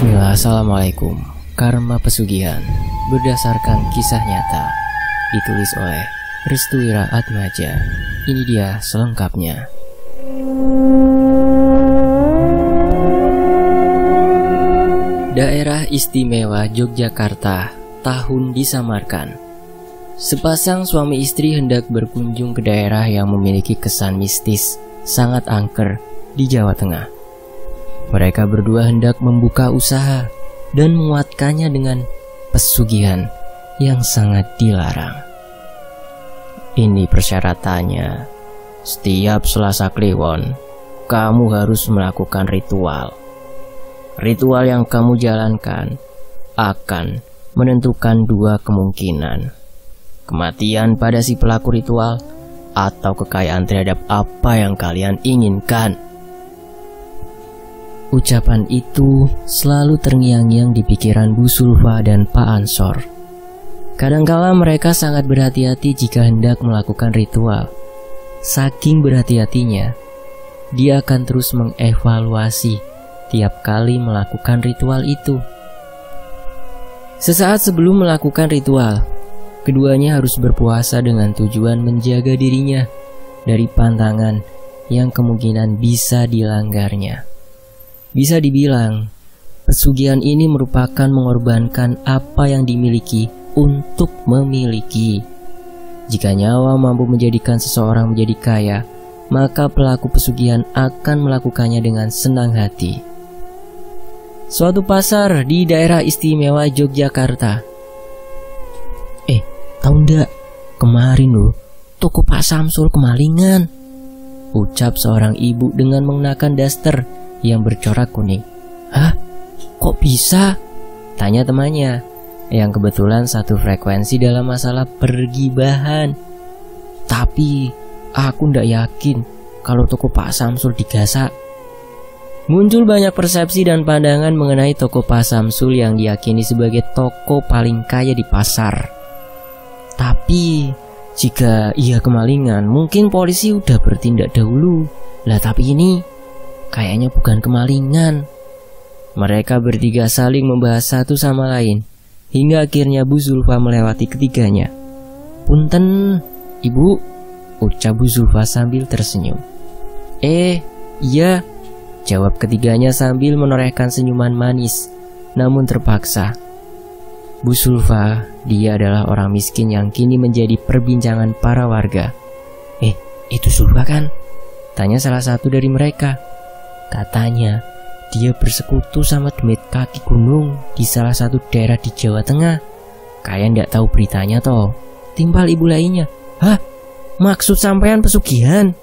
Bismillah, Assalamualaikum. Karma Pesugihan berdasarkan kisah nyata, ditulis oleh Restuwira Atmaja. Ini dia selengkapnya. Daerah Istimewa Yogyakarta, tahun disamarkan. Sepasang suami istri hendak berkunjung ke daerah yang memiliki kesan mistis sangat angker di Jawa Tengah. Mereka berdua hendak membuka usaha dan menguatkannya dengan pesugihan yang sangat dilarang. Ini persyaratannya: setiap Selasa Kliwon, kamu harus melakukan ritual. Ritual yang kamu jalankan akan menentukan dua kemungkinan: kematian pada si pelaku ritual atau kekayaan terhadap apa yang kalian inginkan. Ucapan itu selalu terngiang-ngiang di pikiran Bu Sulfa dan Pak Ansor. Kadangkala mereka sangat berhati-hati jika hendak melakukan ritual. Saking berhati-hatinya, dia akan terus mengevaluasi tiap kali melakukan ritual itu. Sesaat sebelum melakukan ritual, keduanya harus berpuasa dengan tujuan menjaga dirinya dari pantangan yang kemungkinan bisa dilanggarnya. Bisa dibilang, pesugihan ini merupakan mengorbankan apa yang dimiliki untuk memiliki. Jika nyawa mampu menjadikan seseorang menjadi kaya, maka pelaku pesugihan akan melakukannya dengan senang hati. Suatu pasar di daerah istimewa Yogyakarta. Tahu ndak, kemarin loh, toko Pak Samsul kemalingan, ucap seorang ibu dengan mengenakan daster yang bercorak kuning. Hah? Kok bisa? Tanya temannya, yang kebetulan satu frekuensi dalam masalah pergibahan. Tapi aku ndak yakin kalau toko Pak Samsul digasak. Muncul banyak persepsi dan pandangan mengenai toko Pak Samsul yang diyakini sebagai toko paling kaya di pasar. Tapi jika ia kemalingan, mungkin polisi udah bertindak dahulu. Lah tapi ini kayaknya bukan kemalingan. Mereka bertiga saling membahas satu sama lain, hingga akhirnya Bu Zulfa melewati ketiganya. Punten, Ibu, ucap Bu Zulfa sambil tersenyum. Iya, jawab ketiganya sambil menorehkan senyuman manis, namun terpaksa. Bu Zulfa, dia adalah orang miskin yang kini menjadi perbincangan para warga. Itu Zulfa kan? Tanya salah satu dari mereka. Katanya, dia bersekutu sama demit kaki gunung di salah satu daerah di Jawa Tengah. Kayak ndak tahu beritanya toh, timpal ibu lainnya. Hah? Maksud sampean pesugihan?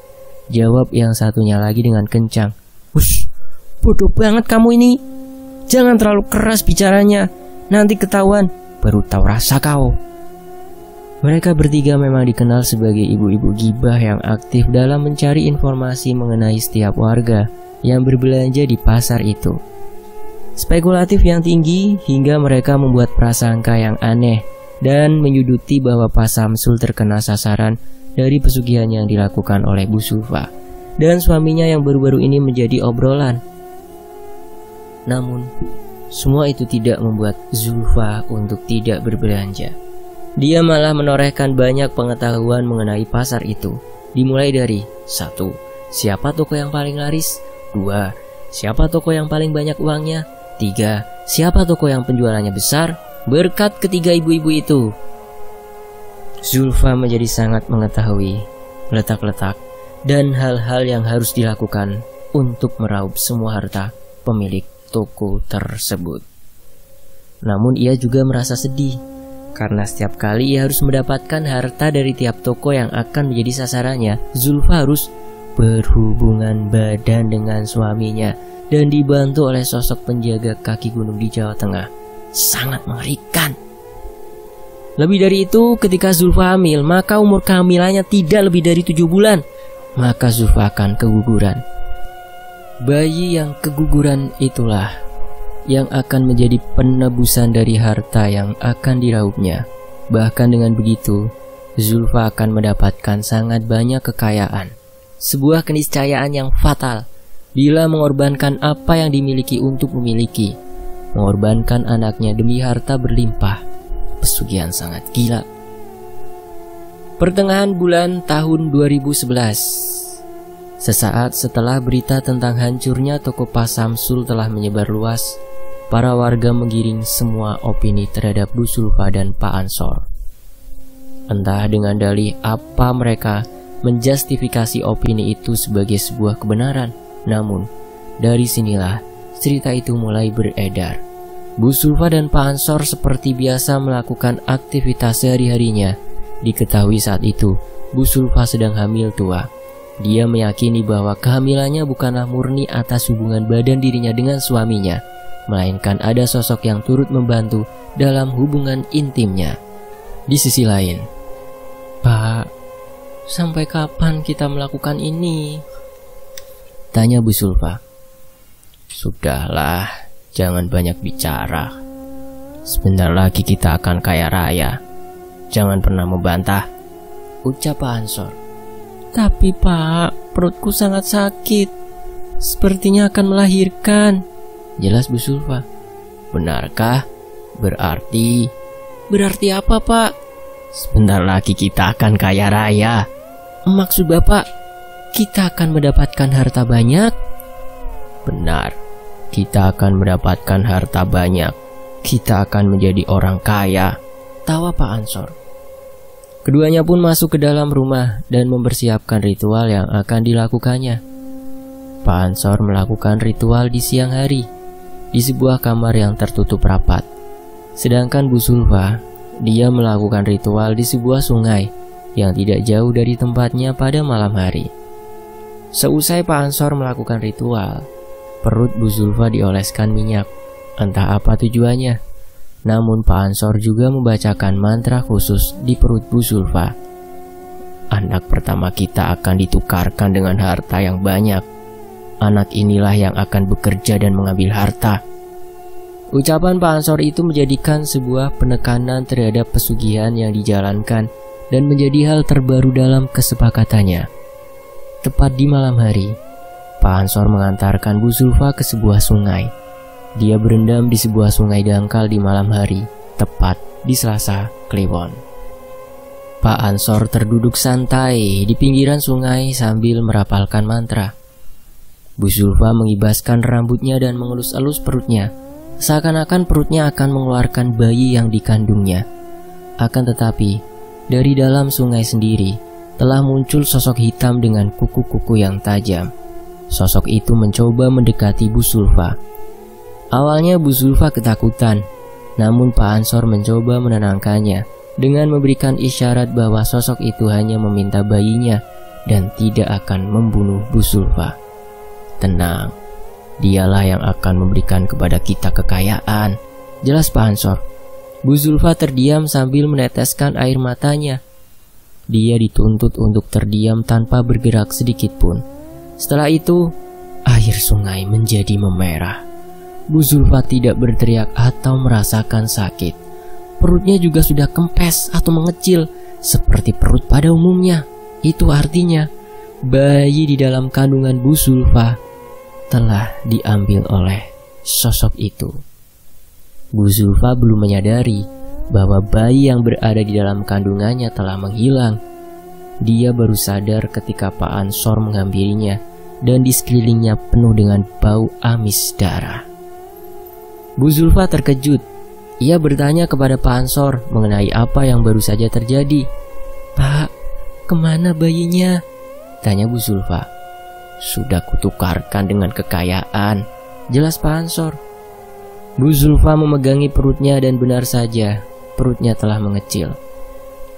Jawab yang satunya lagi dengan kencang. Wush, bodoh banget kamu ini. Jangan terlalu keras bicaranya, nanti ketahuan, baru tahu rasa kau. Mereka bertiga memang dikenal sebagai ibu-ibu gibah yang aktif dalam mencari informasi mengenai setiap warga yang berbelanja di pasar itu. Spekulatif yang tinggi hingga mereka membuat prasangka yang aneh dan menyuduti bahwa Pak Samsul terkena sasaran dari pesugihan yang dilakukan oleh Bu Sulfa dan suaminya yang baru-baru ini menjadi obrolan. Namun semua itu tidak membuat Zulfa untuk tidak berbelanja. Dia malah menorehkan banyak pengetahuan mengenai pasar itu. Dimulai dari 1. Siapa toko yang paling laris? 2. Siapa toko yang paling banyak uangnya? 3. Siapa toko yang penjualannya besar? Berkat ketiga ibu-ibu itu, Zulfa menjadi sangat mengetahui letak-letak dan hal-hal yang harus dilakukan untuk meraup semua harta pemilik toko tersebut. Namun ia juga merasa sedih karena setiap kali ia harus mendapatkan harta dari tiap toko yang akan menjadi sasarannya, Zulfa harus berhubungan badan dengan suaminya dan dibantu oleh sosok penjaga kaki gunung di Jawa Tengah. Sangat mengerikan. Lebih dari itu, ketika Zulfa hamil, maka umur kehamilannya tidak lebih dari 7 bulan. Maka Zulfa akan keguguran. Bayi yang keguguran itulah yang akan menjadi penebusan dari harta yang akan diraupnya. Bahkan dengan begitu, Zulfa akan mendapatkan sangat banyak kekayaan. Sebuah keniscayaan yang fatal bila mengorbankan apa yang dimiliki untuk memiliki. mengorbankan anaknya demi harta berlimpah. Pesugihan sangat gila. Pertengahan bulan tahun 2011, sesaat setelah berita tentang hancurnya toko Pak Samsul telah menyebar luas, para warga menggiring semua opini terhadap Bu Sulfa dan Pak Ansor. Entah dengan dalih apa mereka menjustifikasi opini itu sebagai sebuah kebenaran, namun dari sinilah cerita itu mulai beredar. Bu Sulfa dan Pak Ansor seperti biasa melakukan aktivitas sehari-harinya. Diketahui saat itu, Bu Sulfa sedang hamil tua. Dia meyakini bahwa kehamilannya bukanlah murni atas hubungan badan dirinya dengan suaminya, melainkan ada sosok yang turut membantu dalam hubungan intimnya. Di sisi lain, "Pak, sampai kapan kita melakukan ini?" tanya Bu Sulfa. "Sudahlah, jangan banyak bicara. Sebentar lagi kita akan kaya raya. Jangan pernah membantah," ucap Pak Ansor. "Tapi Pak, perutku sangat sakit. Sepertinya akan melahirkan," jelas Bu Sulfa. "Benarkah? Berarti apa Pak?" "Sebentar lagi kita akan kaya raya." "Maksud Bapak, kita akan mendapatkan harta banyak?" "Benar, kita akan mendapatkan harta banyak. Kita akan menjadi orang kaya," tawa Pak Ansor. Keduanya pun masuk ke dalam rumah dan mempersiapkan ritual yang akan dilakukannya. Pak Ansor melakukan ritual di siang hari di sebuah kamar yang tertutup rapat. Sedangkan Bu Sulfa, dia melakukan ritual di sebuah sungai yang tidak jauh dari tempatnya pada malam hari. Seusai Pak Ansor melakukan ritual, perut Bu Sulfa dioleskan minyak. Entah apa tujuannya. Namun Pak Ansor juga membacakan mantra khusus di perut Bu Sulfa. "Anak pertama kita akan ditukarkan dengan harta yang banyak. Anak inilah yang akan bekerja dan mengambil harta." Ucapan Pak Ansor itu menjadikan sebuah penekanan terhadap pesugihan yang dijalankan dan menjadi hal terbaru dalam kesepakatannya. Tepat di malam hari, Pak Ansor mengantarkan Bu Sulfa ke sebuah sungai. Dia berendam di sebuah sungai dangkal di malam hari, tepat di Selasa Kliwon. Pak Ansor terduduk santai di pinggiran sungai sambil merapalkan mantra. Bu Sulfa mengibaskan rambutnya dan mengelus-elus perutnya, seakan-akan perutnya akan mengeluarkan bayi yang dikandungnya. Akan tetapi, dari dalam sungai sendiri telah muncul sosok hitam dengan kuku-kuku yang tajam. Sosok itu mencoba mendekati Bu Sulfa. Awalnya Bu Sulfa ketakutan, namun Pak Ansor mencoba menenangkannya dengan memberikan isyarat bahwa sosok itu hanya meminta bayinya dan tidak akan membunuh Bu Sulfa. "Tenang, dialah yang akan memberikan kepada kita kekayaan," jelas Pak Ansor. Bu Sulfa terdiam sambil meneteskan air matanya. Dia dituntut untuk terdiam tanpa bergerak sedikit pun. Setelah itu, air sungai menjadi memerah. Bu Sulfa tidak berteriak atau merasakan sakit. Perutnya juga sudah kempes atau mengecil seperti perut pada umumnya. Itu artinya bayi di dalam kandungan Bu Sulfa telah diambil oleh sosok itu. Bu Sulfa belum menyadari bahwa bayi yang berada di dalam kandungannya telah menghilang. Dia baru sadar ketika Pak Ansor menghampirinya dan di sekelilingnya penuh dengan bau amis darah. Bu Sulfa terkejut. Ia bertanya kepada Pak Ansor mengenai apa yang baru saja terjadi. "Pak, kemana bayinya?" tanya Bu Sulfa. "Sudah kutukarkan dengan kekayaan," jelas Pak Ansor. Bu Sulfa memegangi perutnya dan benar saja, perutnya telah mengecil.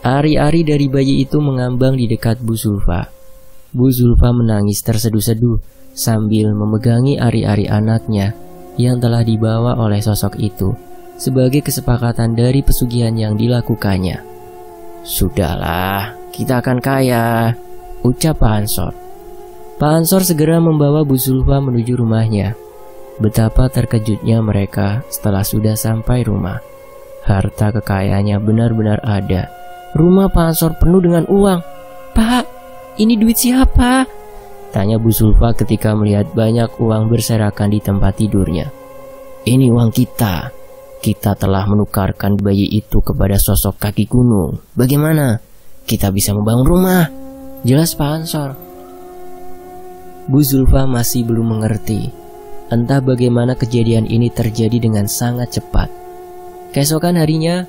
Ari-ari dari bayi itu mengambang di dekat Bu Sulfa. Bu Sulfa menangis terseduh-seduh sambil memegangi ari-ari anaknya yang telah dibawa oleh sosok itu sebagai kesepakatan dari pesugihan yang dilakukannya. "Sudahlah, kita akan kaya," ucap Pak Ansor. Pak Ansor segera membawa Bu Sulfa menuju rumahnya. Betapa terkejutnya mereka setelah sudah sampai rumah. Harta kekayaannya benar-benar ada. Rumah Pak Ansor penuh dengan uang. "Pak, ini duit siapa?" tanya Bu Sulfa ketika melihat banyak uang berserakan di tempat tidurnya. ini uang kita. Kita telah menukarkan bayi itu kepada sosok kaki gunung. Bagaimana? Kita bisa membangun rumah. Jelas Pak Ansor. Bu Zulfa masih belum mengerti. Entah bagaimana kejadian ini terjadi dengan sangat cepat. Keesokan harinya,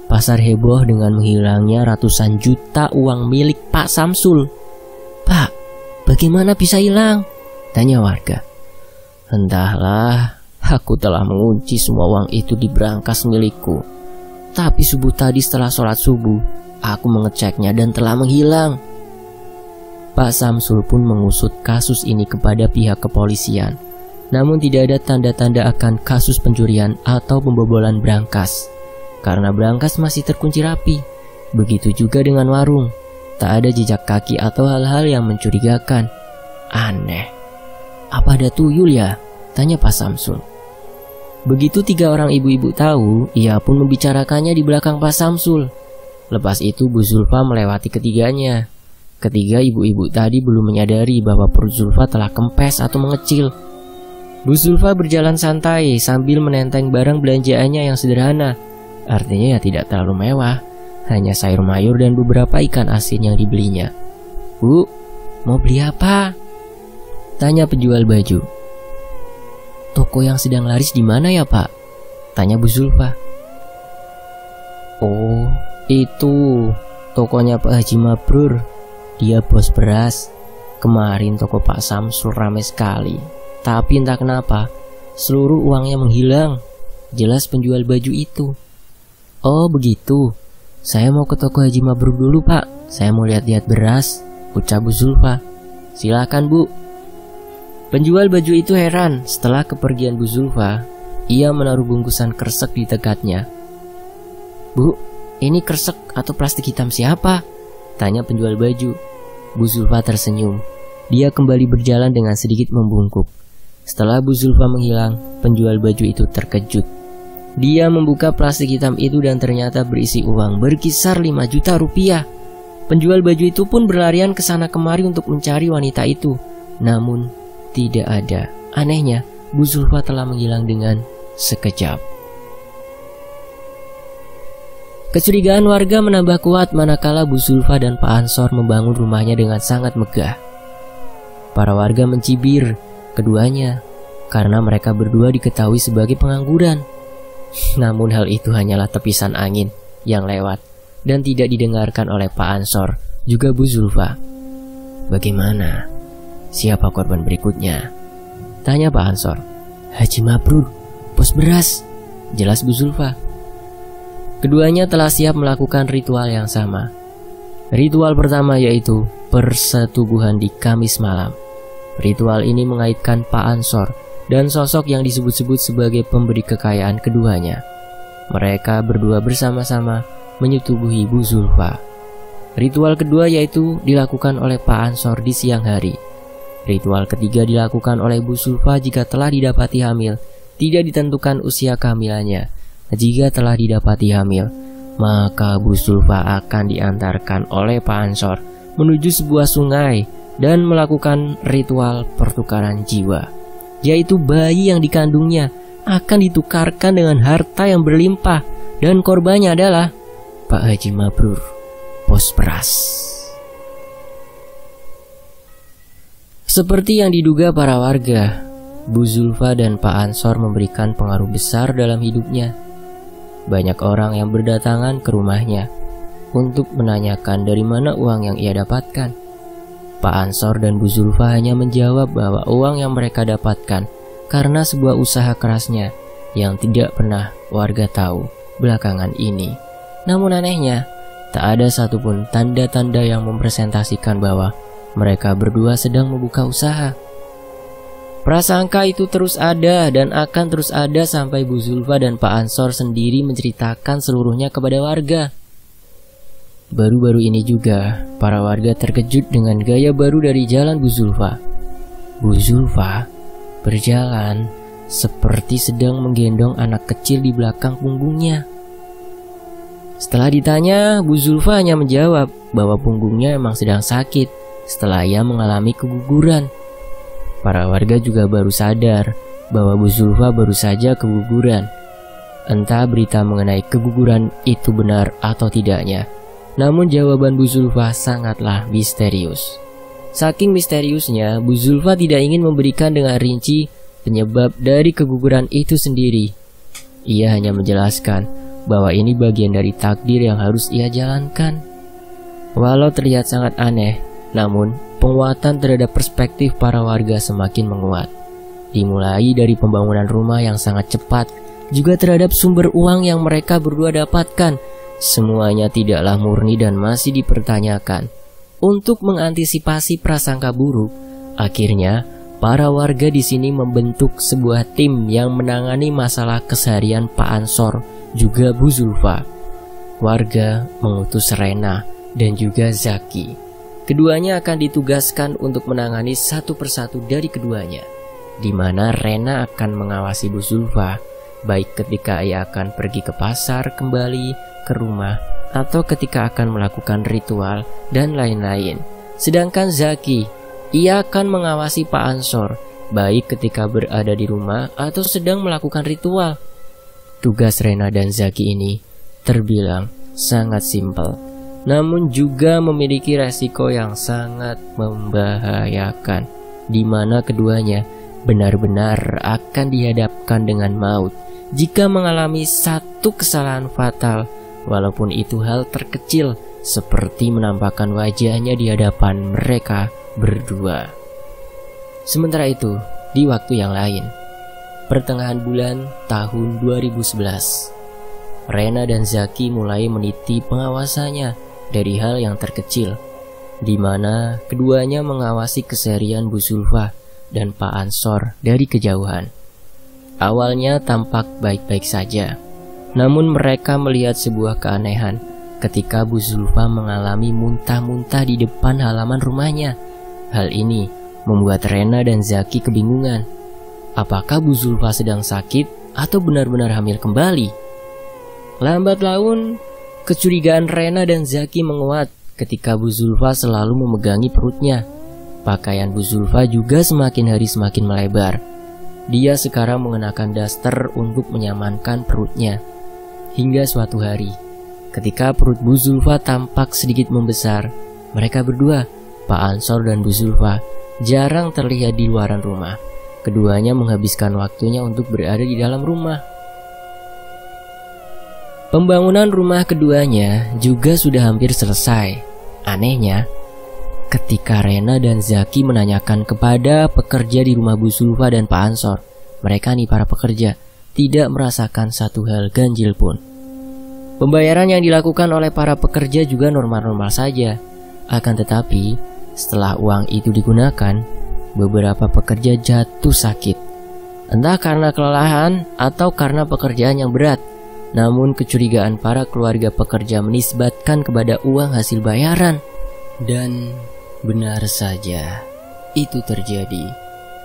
pasar heboh dengan menghilangnya ratusan juta uang milik Pak Samsul. Pak, bagaimana bisa hilang? Tanya warga. Entahlah, aku telah mengunci semua uang itu di brankas milikku. Tapi subuh tadi setelah sholat subuh, aku mengeceknya dan telah menghilang. Pak Samsul pun mengusut kasus ini kepada pihak kepolisian. Namun tidak ada tanda-tanda akan kasus pencurian atau pembobolan brankas. Karena brankas masih terkunci rapi. Begitu juga dengan warung. Tak ada jejak kaki atau hal-hal yang mencurigakan. Aneh. Apa ada tuyul ya? Tanya Pak Samsul. Begitu 3 orang ibu-ibu tahu, ia pun membicarakannya di belakang Pak Samsul. Lepas itu Bu Zulfa melewati ketiganya. Ketiga ibu-ibu tadi belum menyadari bahwa perut Zulfa telah kempes atau mengecil. Bu Zulfa berjalan santai sambil menenteng barang belanjaannya yang sederhana. Artinya ya tidak terlalu mewah. Hanya sayur mayur dan beberapa ikan asin yang dibelinya. Bu, mau beli apa? Tanya penjual baju. Toko yang sedang laris di mana ya Pak? Tanya Bu Zulfa. Oh, itu tokonya Pak Haji Mabrur. Dia bos beras. Kemarin toko Pak Samsul ramai sekali. Tapi entah kenapa, seluruh uangnya menghilang. Jelas penjual baju itu. Oh begitu. Saya mau ke toko Haji Mabrur dulu Pak. Saya mau lihat-lihat beras, ucap Bu Zulfa. Silakan Bu. Penjual baju itu heran. Setelah kepergian Bu Zulfa, ia menaruh bungkusan kresek di dekatnya. Bu, ini kresek atau plastik hitam siapa? Tanya penjual baju. Bu Zulfa tersenyum. Dia kembali berjalan dengan sedikit membungkuk. Setelah Bu Zulfa menghilang, penjual baju itu terkejut. Dia membuka plastik hitam itu dan ternyata berisi uang berkisar 5 juta rupiah. Penjual baju itu pun berlarian ke sana kemari untuk mencari wanita itu. Namun tidak ada. Anehnya, Bu Zulfa telah menghilang dengan sekejap. Kecurigaan warga menambah kuat manakala Bu Zulfa dan Pak Ansor membangun rumahnya dengan sangat megah. Para warga mencibir keduanya karena mereka berdua diketahui sebagai pengangguran. Namun hal itu hanyalah tepisan angin yang lewat dan tidak didengarkan oleh Pak Ansor juga Bu Zulfa. Bagaimana? Siapa korban berikutnya? Tanya Pak Ansor. Haji Mabrur, bos beras. Jelas Bu Zulfa. Keduanya telah siap melakukan ritual yang sama. Ritual pertama yaitu persetubuhan di Kamis malam. Ritual ini mengaitkan Pak Ansor dan sosok yang disebut-sebut sebagai pemberi kekayaan keduanya. Mereka berdua bersama-sama menyetubuhi Bu Zulfa. Ritual kedua yaitu dilakukan oleh Pak Ansor di siang hari. Ritual ketiga dilakukan oleh Bu Zulfa jika telah didapati hamil. Tidak ditentukan usia kehamilannya. Jika telah didapati hamil, maka Bu Zulfa akan diantarkan oleh Pak Ansor menuju sebuah sungai dan melakukan ritual pertukaran jiwa, yaitu bayi yang dikandungnya akan ditukarkan dengan harta yang berlimpah dan korbannya adalah Pak Haji Mabrur, bos beras. Seperti yang diduga para warga, Bu Zulfa dan Pak Ansor memberikan pengaruh besar dalam hidupnya. Banyak orang yang berdatangan ke rumahnya untuk menanyakan dari mana uang yang ia dapatkan. Pak Ansor dan Bu Zulfa hanya menjawab bahwa uang yang mereka dapatkan karena sebuah usaha kerasnya yang tidak pernah warga tahu belakangan ini. Namun anehnya, tak ada satupun tanda-tanda yang mempresentasikan bahwa mereka berdua sedang membuka usaha. Prasangka itu terus ada dan akan terus ada sampai Bu Zulfa dan Pak Ansor sendiri menceritakan seluruhnya kepada warga. Baru-baru ini juga, para warga terkejut dengan gaya baru dari jalan Bu Zulfa. Bu Zulfa berjalan seperti sedang menggendong anak kecil di belakang punggungnya. Setelah ditanya, Bu Zulfa hanya menjawab bahwa punggungnya memang sedang sakit setelah ia mengalami keguguran. Para warga juga baru sadar bahwa Bu Zulfa baru saja keguguran. Entah berita mengenai keguguran itu benar atau tidaknya, namun jawaban Bu Zulfa sangatlah misterius. Saking misteriusnya, Bu Zulfa tidak ingin memberikan dengan rinci penyebab dari keguguran itu sendiri. Ia hanya menjelaskan bahwa ini bagian dari takdir yang harus ia jalankan. Walau terlihat sangat aneh, namun penguatan terhadap perspektif para warga semakin menguat. Dimulai dari pembangunan rumah yang sangat cepat, juga terhadap sumber uang yang mereka berdua dapatkan. Semuanya tidaklah murni dan masih dipertanyakan. Untuk mengantisipasi prasangka buruk, akhirnya para warga di sini membentuk sebuah tim yang menangani masalah keseharian Pak Ansor juga Bu Zulfa. Warga mengutus Rena dan juga Zaki. Keduanya akan ditugaskan untuk menangani satu persatu dari keduanya, di mana Rena akan mengawasi Bu Zulfa, baik ketika ia akan pergi ke pasar, kembali ke rumah, atau ketika akan melakukan ritual dan lain-lain. Sedangkan Zaki, ia akan mengawasi Pak Ansor, baik ketika berada di rumah atau sedang melakukan ritual. Tugas Rena dan Zaki ini terbilang sangat simpel, namun juga memiliki resiko yang sangat membahayakan, di mana keduanya benar-benar akan dihadapkan dengan maut jika mengalami satu kesalahan fatal, walaupun itu hal terkecil seperti menampakkan wajahnya di hadapan mereka berdua. Sementara itu, di waktu yang lain, pertengahan bulan tahun 2011, Rena dan Zaki mulai meniti pengawasannya dari hal yang terkecil, di mana keduanya mengawasi keseharian Bu Zulfa dan Pak Ansor dari kejauhan. Awalnya tampak baik-baik saja, namun mereka melihat sebuah keanehan ketika Bu Zulfa mengalami muntah-muntah di depan halaman rumahnya. Hal ini membuat Rena dan Zaki kebingungan. Apakah Bu Zulfa sedang sakit atau benar-benar hamil kembali? Lambat laun, kecurigaan Rena dan Zaki menguat ketika Bu Zulfa selalu memegangi perutnya. Pakaian Bu Zulfa juga semakin hari semakin melebar. Dia sekarang mengenakan daster untuk menyamankan perutnya. Hingga suatu hari, ketika perut Bu Zulfa tampak sedikit membesar, mereka berdua, Pak Ansor dan Bu Zulfa, jarang terlihat di luaran rumah. Keduanya menghabiskan waktunya untuk berada di dalam rumah. Pembangunan rumah keduanya juga sudah hampir selesai. Anehnya, ketika Rena dan Zaki menanyakan kepada pekerja di rumah Bu Zulfa dan Pak Ansor, mereka nih para pekerja tidak merasakan satu hal ganjil pun. Pembayaran yang dilakukan oleh para pekerja juga normal-normal saja. Akan tetapi, setelah uang itu digunakan, beberapa pekerja jatuh sakit. Entah karena kelelahan atau karena pekerjaan yang berat. Namun kecurigaan para keluarga pekerja menisbatkan kepada uang hasil bayaran. Dan benar saja, itu terjadi.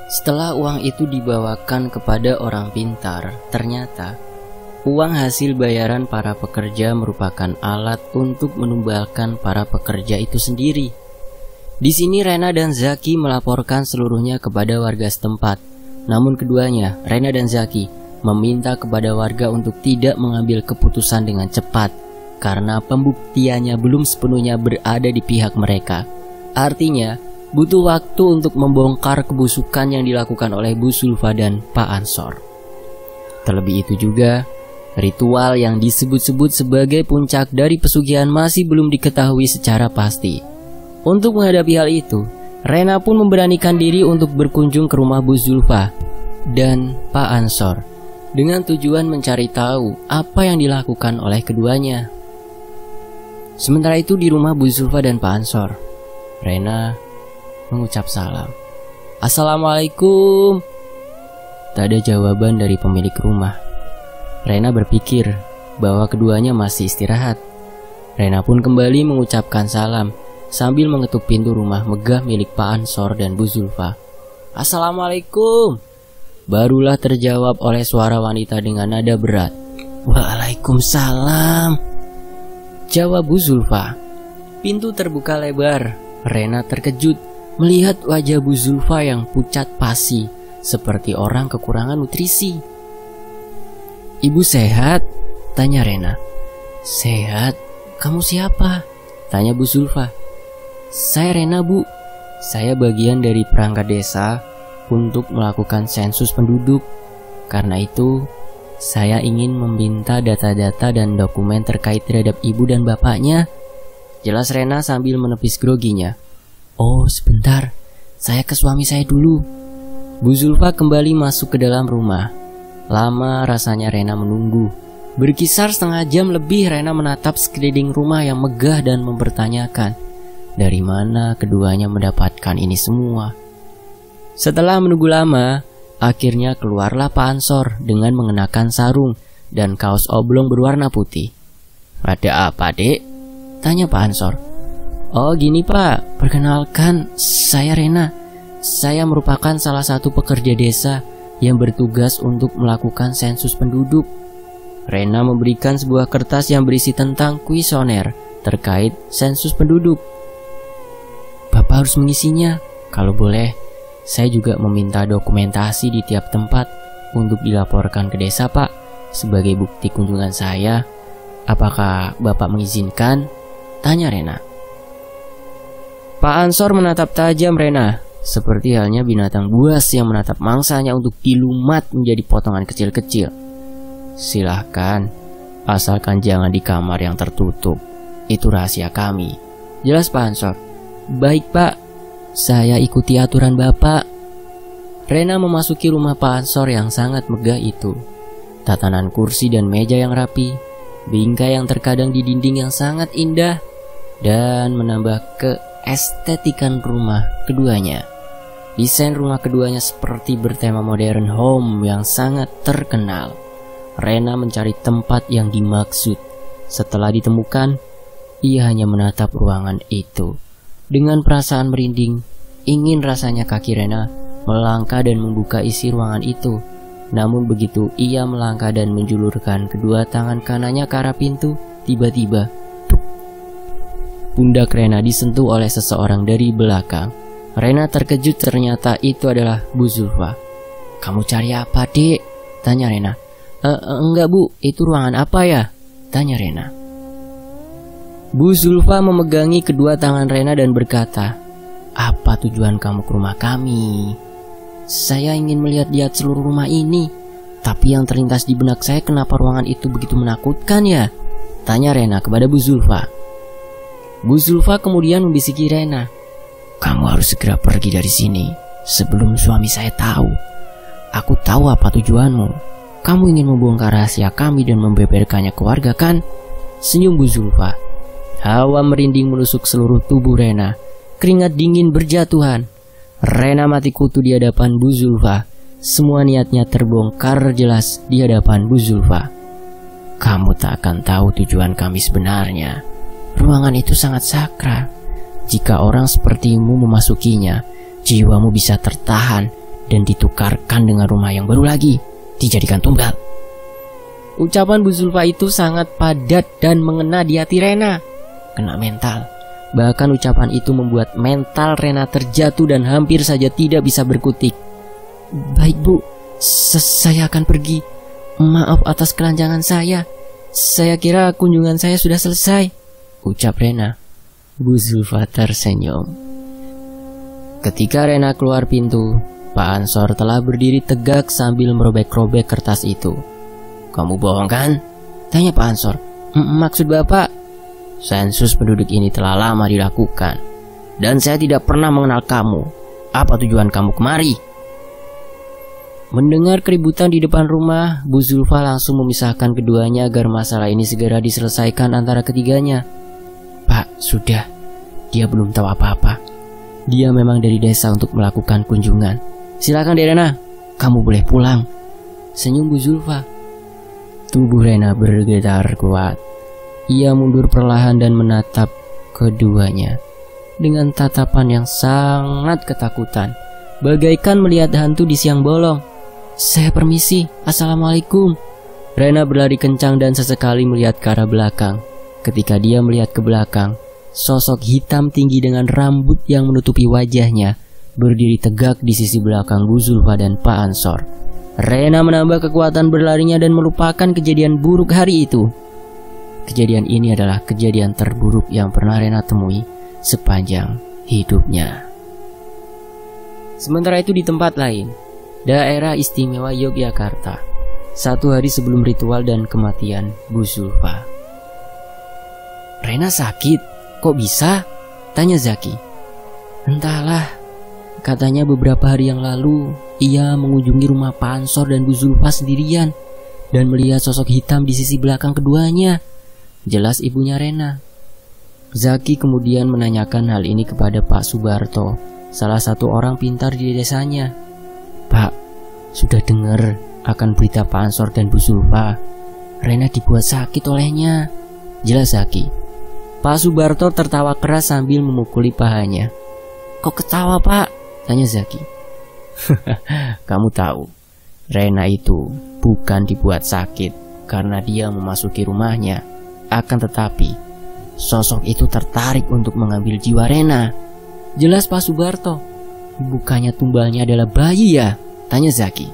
Setelah uang itu dibawakan kepada orang pintar, ternyata uang hasil bayaran para pekerja merupakan alat untuk menumbalkan para pekerja itu sendiri. Di sini Rena dan Zaki melaporkan seluruhnya kepada warga setempat. Namun keduanya, Rena dan Zaki, meminta kepada warga untuk tidak mengambil keputusan dengan cepat karena pembuktiannya belum sepenuhnya berada di pihak mereka. Artinya, butuh waktu untuk membongkar kebusukan yang dilakukan oleh Bu Zulfa dan Pak Ansor. Terlebih itu juga, ritual yang disebut-sebut sebagai puncak dari pesugihan masih belum diketahui secara pasti. Untuk menghadapi hal itu, Rena pun memberanikan diri untuk berkunjung ke rumah Bu Zulfa dan Pak Ansor dengan tujuan mencari tahu apa yang dilakukan oleh keduanya. Sementara itu di rumah Bu Zulfa dan Pak Ansor, Rena mengucap salam. "Assalamualaikum." Tak ada jawaban dari pemilik rumah. Rena berpikir bahwa keduanya masih istirahat. Rena pun kembali mengucapkan salam sambil mengetuk pintu rumah megah milik Pak Ansor dan Bu Zulfa. "Assalamualaikum." Barulah terjawab oleh suara wanita dengan nada berat. "Waalaikumsalam," jawab Bu Zulfa. Pintu terbuka lebar. Rena terkejut melihat wajah Bu Zulfa yang pucat pasi seperti orang kekurangan nutrisi. "Ibu sehat?" tanya Rena. "Sehat? Kamu siapa?" tanya Bu Zulfa. "Saya Rena, Bu. Saya bagian dari perangkat desa untuk melakukan sensus penduduk. Karena itu, saya ingin meminta data-data dan dokumen terkait terhadap ibu dan bapaknya," jelas Rena sambil menepis groginya. "Oh, sebentar. Saya ke suami saya dulu." Bu Zulfa kembali masuk ke dalam rumah. Lama rasanya Rena menunggu. Berkisar setengah jam lebih Rena menatap sekeliling rumah yang megah dan mempertanyakan dari mana keduanya mendapatkan ini semua. Setelah menunggu lama, akhirnya keluarlah Pak Ansor dengan mengenakan sarung dan kaos oblong berwarna putih. "Ada apa, Dek?" tanya Pak Ansor. "Oh gini Pak, perkenalkan saya Rena. Saya merupakan salah satu pekerja desa yang bertugas untuk melakukan sensus penduduk." Rena memberikan sebuah kertas yang berisi tentang kuesioner terkait sensus penduduk. "Bapak harus mengisinya. Kalau boleh, saya juga meminta dokumentasi di tiap tempat untuk dilaporkan ke desa, Pak, sebagai bukti kunjungan saya. Apakah Bapak mengizinkan?" tanya Rena. Pak Ansor menatap tajam Rena, seperti halnya binatang buas yang menatap mangsanya untuk dilumat menjadi potongan kecil-kecil. "Silahkan, asalkan jangan di kamar yang tertutup. Itu rahasia kami," jelas Pak Ansor. "Baik Pak, saya ikuti aturan Bapak." Rena memasuki rumah Pak Ansor yang sangat megah itu. Tatanan kursi dan meja yang rapi, bingkai yang terkadang di dinding yang sangat indah, dan menambah keestetikan rumah keduanya. Desain rumah keduanya seperti bertema modern home yang sangat terkenal. Rena mencari tempat yang dimaksud. Setelah ditemukan, ia hanya menatap ruangan itu. Dengan perasaan merinding, ingin rasanya kaki Rena melangkah dan membuka isi ruangan itu. Namun begitu ia melangkah dan menjulurkan kedua tangan kanannya ke arah pintu, tiba-tiba pundak Rena disentuh oleh seseorang dari belakang. Rena terkejut, ternyata itu adalah Bu Zulfa. "Kamu cari apa, Dek?" tanya Rena. Enggak Bu, itu ruangan apa ya?" tanya Rena. Bu Zulfa memegangi kedua tangan Rena dan berkata, "Apa tujuan kamu ke rumah kami?" "Saya ingin melihat-lihat seluruh rumah ini. Tapi yang terlintas di benak saya, kenapa ruangan itu begitu menakutkan ya?" tanya Rena kepada Bu Zulfa. Bu Zulfa kemudian membisiki Rena, "Kamu harus segera pergi dari sini sebelum suami saya tahu. Aku tahu apa tujuanmu. Kamu ingin membongkar rahasia kami dan membeberkannya ke warga kan?" senyum Bu Zulfa. Hawa merinding menusuk seluruh tubuh Rena. Keringat dingin berjatuhan. Rena mati kutu di hadapan Bu Zulfa. Semua niatnya terbongkar jelas di hadapan Bu Zulfa. "Kamu tak akan tahu tujuan kami sebenarnya. Ruangan itu sangat sakral. Jika orang sepertimu memasukinya, jiwamu bisa tertahan dan ditukarkan dengan rumah yang baru lagi, dijadikan tumbal." Ucapan Bu Zulfa itu sangat padat dan mengena di hati Rena. Kena mental. Bahkan ucapan itu membuat mental Rena terjatuh dan hampir saja tidak bisa berkutik. "Baik Bu, saya akan pergi. Maaf atas kelancangan saya. Saya kira kunjungan saya sudah selesai," ucap Rena. Bu Zulfa tersenyum. Ketika Rena keluar pintu, Pak Ansor telah berdiri tegak sambil merobek-robek kertas itu. "Kamu bohong kan?" tanya Pak Ansor. Maksud Bapak?" "Sensus penduduk ini telah lama dilakukan, dan saya tidak pernah mengenal kamu. Apa tujuan kamu kemari?" Mendengar keributan di depan rumah, Bu Zulfa langsung memisahkan keduanya agar masalah ini segera diselesaikan antara ketiganya. "Pak, sudah. Dia belum tahu apa-apa. Dia memang dari desa untuk melakukan kunjungan. Silakan Rena, kamu boleh pulang," senyum Bu Zulfa. Tubuh Rena bergetar kuat. Ia mundur perlahan dan menatap keduanya dengan tatapan yang sangat ketakutan, bagaikan melihat hantu di siang bolong. "Saya permisi, assalamualaikum." Rena berlari kencang dan sesekali melihat ke arah belakang. Ketika dia melihat ke belakang, sosok hitam tinggi dengan rambut yang menutupi wajahnya berdiri tegak di sisi belakang Bu Zulfa dan Pak Ansor. Rena menambah kekuatan berlarinya dan melupakan kejadian buruk hari itu. Kejadian ini adalah kejadian terburuk yang pernah Rena temui sepanjang hidupnya. Sementara itu di tempat lain, daerah istimewa Yogyakarta, 1 hari sebelum ritual dan kematian Bu Zulfa. "Rena sakit, kok bisa?" tanya Zaki. "Entahlah, katanya beberapa hari yang lalu ia mengunjungi rumah Pak Ansor dan Bu Zulfa sendirian dan melihat sosok hitam di sisi belakang keduanya," jelas ibunya Rena. Zaki kemudian menanyakan hal ini kepada Pak Subarto, salah satu orang pintar di desanya. "Pak, sudah dengar akan berita Pak Ansor dan Bu Zulfa? Rena dibuat sakit olehnya," jelas Zaki. Pak Subarto tertawa keras sambil memukuli pahanya. "Kok ketawa, Pak?" tanya Zaki. "Kamu tahu, Rena itu bukan dibuat sakit karena dia memasuki rumahnya. Akan tetapi, sosok itu tertarik untuk mengambil jiwa Rena," jelas Pak Subarto. "Bukannya tumbalnya adalah bayi ya?" tanya Zaki.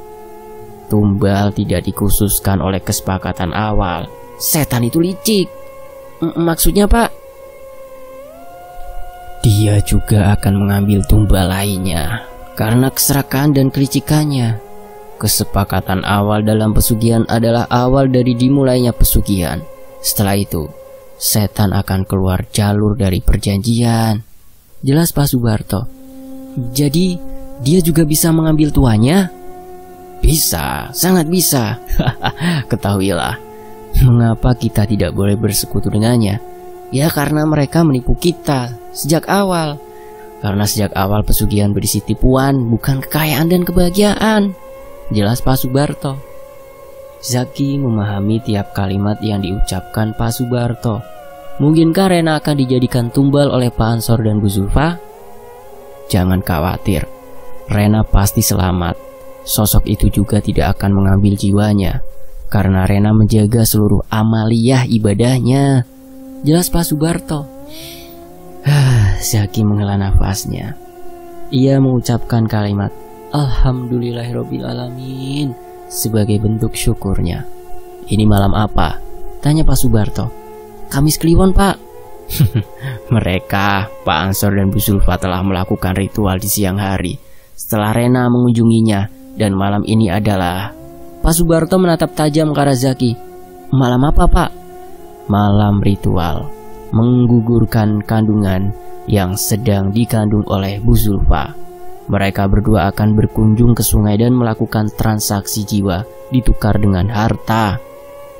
"Tumbal tidak dikhususkan oleh kesepakatan awal. Setan itu licik." "Maksudnya, Pak?" "Dia juga akan mengambil tumbal lainnya karena keserakahan dan kelicikannya. Kesepakatan awal dalam pesugihan adalah awal dari dimulainya pesugihan. Setelah itu, setan akan keluar jalur dari perjanjian," jelas Pak Subarto. "Jadi, dia juga bisa mengambil tuanya?" "Bisa, sangat bisa." "Ketahuilah, mengapa kita tidak boleh bersekutu dengannya? Ya karena mereka menipu kita sejak awal. Karena sejak awal pesugihan berisi tipuan, bukan kekayaan dan kebahagiaan," jelas Pak Subarto. Zaki memahami tiap kalimat yang diucapkan Pak Subarto. Mungkinkah Rena akan dijadikan tumbal oleh Pak Ansor dan Bu Zulfa? "Jangan khawatir, Rena pasti selamat. Sosok itu juga tidak akan mengambil jiwanya karena Rena menjaga seluruh amaliyah ibadahnya," jelas Pak Subarto. Zaki menghela nafasnya. Ia mengucapkan kalimat "Alhamdulillahirobbilalamin" sebagai bentuk syukurnya. "Ini malam apa?" tanya Pak Subarto. "Kamis Kliwon, Pak." "Mereka, Pak Ansor dan Bu Zulfa telah melakukan ritual di siang hari setelah Rena mengunjunginya, dan malam ini adalah..." Pak Subarto menatap tajam ke arah Zaki. "Malam apa, Pak?" "Malam ritual menggugurkan kandungan yang sedang dikandung oleh Bu Zulfa. Mereka berdua akan berkunjung ke sungai dan melakukan transaksi jiwa ditukar dengan harta,"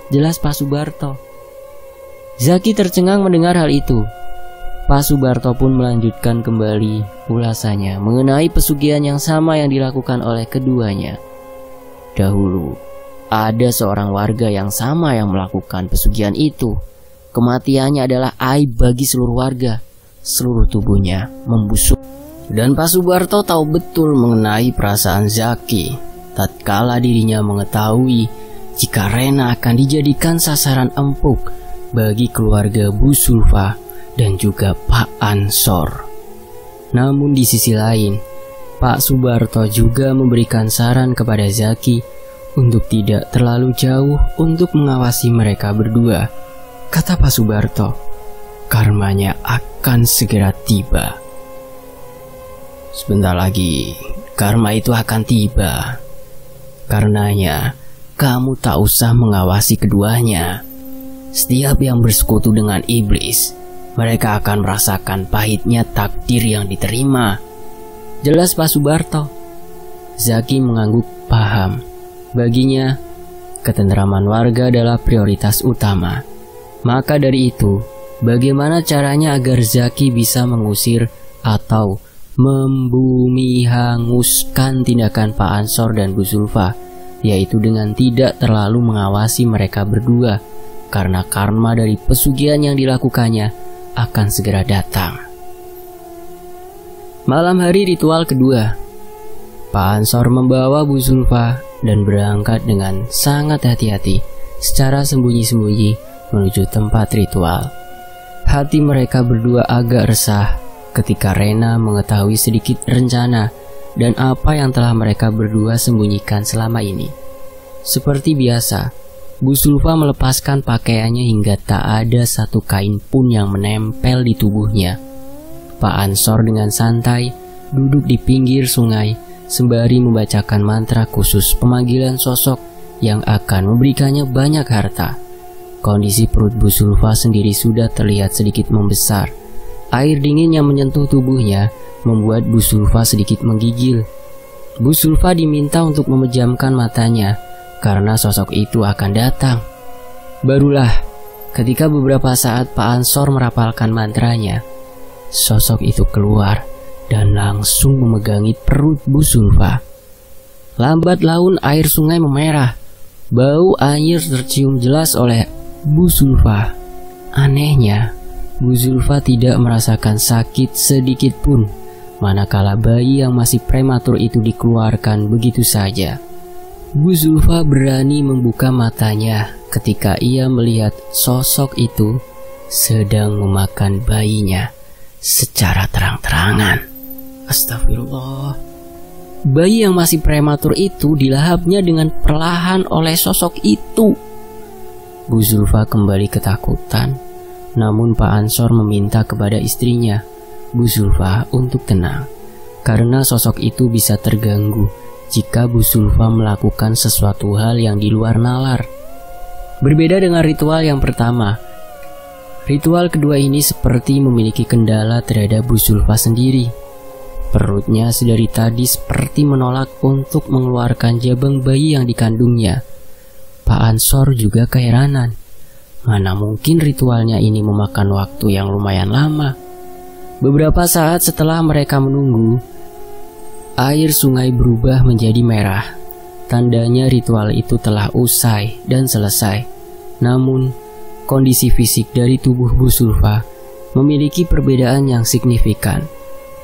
jelas Pak Subarto. Zaki tercengang mendengar hal itu. Pak Subarto pun melanjutkan kembali ulasannya mengenai pesugihan yang sama yang dilakukan oleh keduanya. "Dahulu, ada seorang warga yang sama yang melakukan pesugihan itu. Kematiannya adalah aib bagi seluruh warga. Seluruh tubuhnya membusuk." Dan Pak Subarto tahu betul mengenai perasaan Zaki tatkala dirinya mengetahui jika Rena akan dijadikan sasaran empuk bagi keluarga Bu Zulfa dan juga Pak Ansor. Namun di sisi lain, Pak Subarto juga memberikan saran kepada Zaki untuk tidak terlalu jauh untuk mengawasi mereka berdua. Kata Pak Subarto, "Karmanya akan segera tiba. Sebentar lagi, karma itu akan tiba. Karenanya, kamu tak usah mengawasi keduanya. Setiap yang bersekutu dengan iblis, mereka akan merasakan pahitnya takdir yang diterima," jelas Pak Subarto. Zaki mengangguk paham. Baginya, ketentraman warga adalah prioritas utama. Maka dari itu, bagaimana caranya agar Zaki bisa mengusir atau membumi hanguskan tindakan Pak Ansor dan Bu Zulfa, yaitu dengan tidak terlalu mengawasi mereka berdua, karena karma dari pesugihan yang dilakukannya akan segera datang. Malam hari ritual kedua, Pak Ansor membawa Bu Zulfa dan berangkat dengan sangat hati-hati secara sembunyi-sembunyi menuju tempat ritual. Hati mereka berdua agak resah ketika Rena mengetahui sedikit rencana dan apa yang telah mereka berdua sembunyikan selama ini. Seperti biasa, Bu Sulfa melepaskan pakaiannya hingga tak ada satu kain pun yang menempel di tubuhnya. Pak Ansor dengan santai duduk di pinggir sungai sembari membacakan mantra khusus pemanggilan sosok yang akan memberikannya banyak harta. Kondisi perut Bu Sulfa sendiri sudah terlihat sedikit membesar. Air dingin yang menyentuh tubuhnya membuat Bu Sulfa sedikit menggigil. Bu Sulfa diminta untuk memejamkan matanya karena sosok itu akan datang. Barulah ketika beberapa saat Pak Ansor merapalkan mantranya, sosok itu keluar dan langsung memegangi perut Bu Sulfa. Lambat laun air sungai memerah. Bau air tercium jelas oleh Bu Sulfa. Anehnya, Bu Sulfa tidak merasakan sakit sedikit pun, manakala bayi yang masih prematur itu dikeluarkan begitu saja. Bu Sulfa berani membuka matanya ketika ia melihat sosok itu sedang memakan bayinya secara terang-terangan. Astagfirullah. Bayi yang masih prematur itu dilahapnya dengan perlahan oleh sosok itu. Bu Sulfa kembali ketakutan, namun Pak Ansor meminta kepada istrinya, Bu Sulfa, untuk tenang, karena sosok itu bisa terganggu jika Bu Sulfa melakukan sesuatu hal yang di luar nalar. Berbeda dengan ritual yang pertama, ritual kedua ini seperti memiliki kendala terhadap Bu Sulfa sendiri. Perutnya sedari tadi seperti menolak untuk mengeluarkan jabang bayi yang dikandungnya. Pak Ansor juga keheranan. Mana mungkin ritualnya ini memakan waktu yang lumayan lama. Beberapa saat setelah mereka menunggu, air sungai berubah menjadi merah. Tandanya ritual itu telah usai dan selesai. Namun, kondisi fisik dari tubuh Bu Sulfa memiliki perbedaan yang signifikan.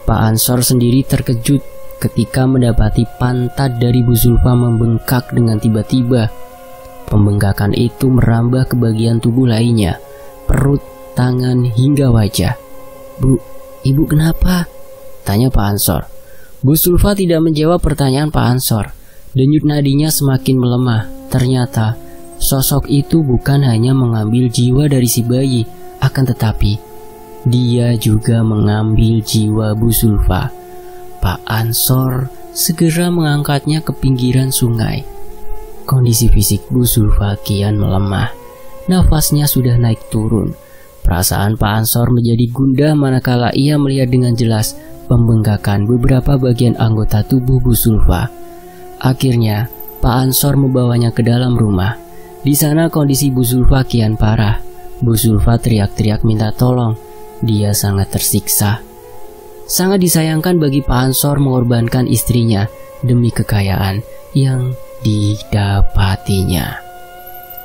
Pak Ansor sendiri terkejut ketika mendapati pantat dari Bu Sulfa membengkak dengan tiba-tiba. Pembengkakan itu merambah ke bagian tubuh lainnya, perut, tangan, hingga wajah. "Bu, ibu kenapa?" tanya Pak Ansor. Bu Sulfa tidak menjawab pertanyaan Pak Ansor. Denyut nadinya semakin melemah. Ternyata sosok itu bukan hanya mengambil jiwa dari si bayi, akan tetapi dia juga mengambil jiwa Bu Sulfa. Pak Ansor segera mengangkatnya ke pinggiran sungai. Kondisi fisik Bu Sulfa kian melemah. Nafasnya sudah naik turun. Perasaan Pak Ansor menjadi gundah manakala ia melihat dengan jelas pembengkakan beberapa bagian anggota tubuh Bu Sulfa. Akhirnya, Pak Ansor membawanya ke dalam rumah. Di sana kondisi Bu Sulfa kian parah. Bu Sulfa teriak-teriak minta tolong. Dia sangat tersiksa. Sangat disayangkan bagi Pak Ansor mengorbankan istrinya demi kekayaan yang didapatinya.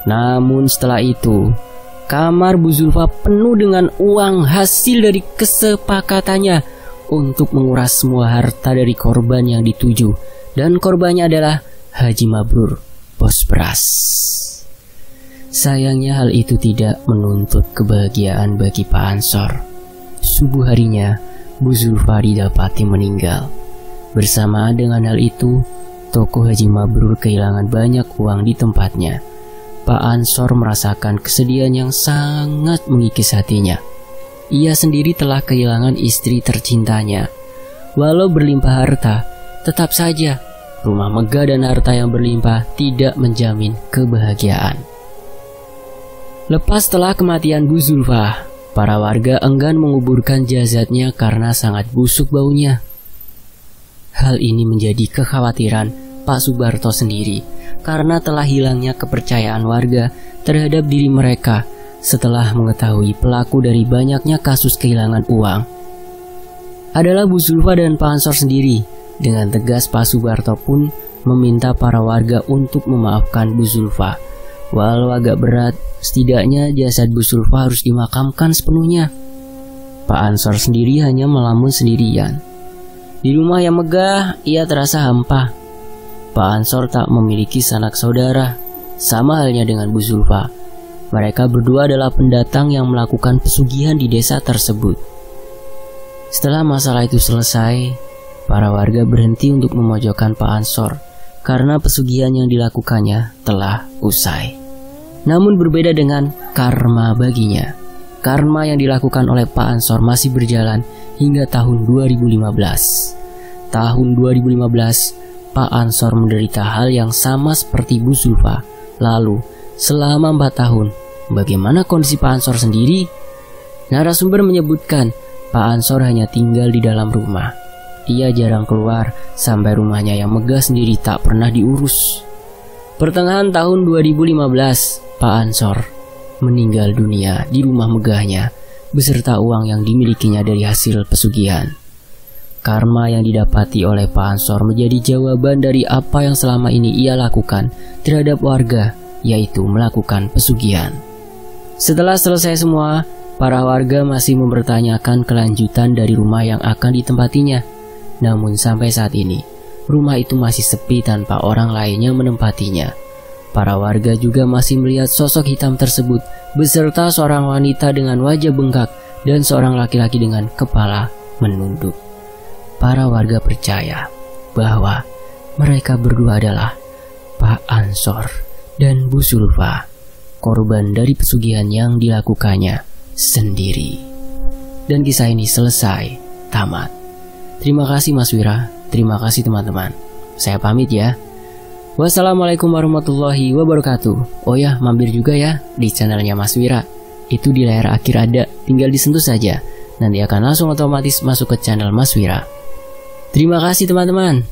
Namun setelah itu, kamar Bu Sulfa penuh dengan uang hasil dari kesepakatannya untuk menguras semua harta dari korban yang dituju, dan korbannya adalah Haji Mabrur, bos beras. Sayangnya hal itu tidak menuntut kebahagiaan bagi Pak Ansor. Subuh harinya, Bu Sulfa didapati meninggal. Bersamaan dengan hal itu, toko Haji Mabrur kehilangan banyak uang di tempatnya. Pak Ansor merasakan kesedihan yang sangat mengikis hatinya. Ia sendiri telah kehilangan istri tercintanya. Walau berlimpah harta, tetap saja rumah megah dan harta yang berlimpah tidak menjamin kebahagiaan. Lepas setelah kematian Bu Sulfa, para warga enggan menguburkan jasadnya karena sangat busuk baunya. Hal ini menjadi kekhawatiran Pak Subarto sendiri karena telah hilangnya kepercayaan warga terhadap diri mereka setelah mengetahui pelaku dari banyaknya kasus kehilangan uang adalah Bu Sulfa dan Pak Ansor sendiri. Dengan tegas Pak Subarto pun meminta para warga untuk memaafkan Bu Sulfa. Walau agak berat, setidaknya jasad Bu Sulfa harus dimakamkan sepenuhnya. Pak Ansor sendiri hanya melamun sendirian. Di rumah yang megah, ia terasa hampa. Pak Ansor tak memiliki sanak saudara, sama halnya dengan Bu Sulfa. Mereka berdua adalah pendatang yang melakukan pesugihan di desa tersebut. Setelah masalah itu selesai, para warga berhenti untuk memojokkan Pak Ansor karena pesugihan yang dilakukannya telah usai. Namun berbeda dengan karma baginya. Karma yang dilakukan oleh Pak Ansor masih berjalan hingga tahun 2015. Tahun 2015, Pak Ansor menderita hal yang sama seperti Bu Zulfa. Lalu, selama 4 tahun, bagaimana kondisi Pak Ansor sendiri? Narasumber menyebutkan Pak Ansor hanya tinggal di dalam rumah. Ia jarang keluar sampai rumahnya yang megah sendiri tak pernah diurus. Pertengahan tahun 2015, Pak Ansor meninggal dunia di rumah megahnya beserta uang yang dimilikinya dari hasil pesugihan. Karma yang didapati oleh Pak Ansor menjadi jawaban dari apa yang selama ini ia lakukan terhadap warga, yaitu melakukan pesugihan. Setelah selesai semua, para warga masih mempertanyakan kelanjutan dari rumah yang akan ditempatinya. Namun sampai saat ini, rumah itu masih sepi tanpa orang lain yang menempatinya. Para warga juga masih melihat sosok hitam tersebut beserta seorang wanita dengan wajah bengkak dan seorang laki-laki dengan kepala menunduk. Para warga percaya bahwa mereka berdua adalah Pak Ansor dan Bu Zulfa, korban dari pesugihan yang dilakukannya sendiri. Dan kisah ini selesai, tamat. Terima kasih Mas Wira, terima kasih teman-teman. Saya pamit ya. Wassalamualaikum warahmatullahi wabarakatuh. Oh ya, mampir juga ya di channelnya Mas Wira. Itu di layar akhir ada, tinggal disentuh saja. Nanti akan langsung otomatis masuk ke channel Mas Wira. Terima kasih teman-teman.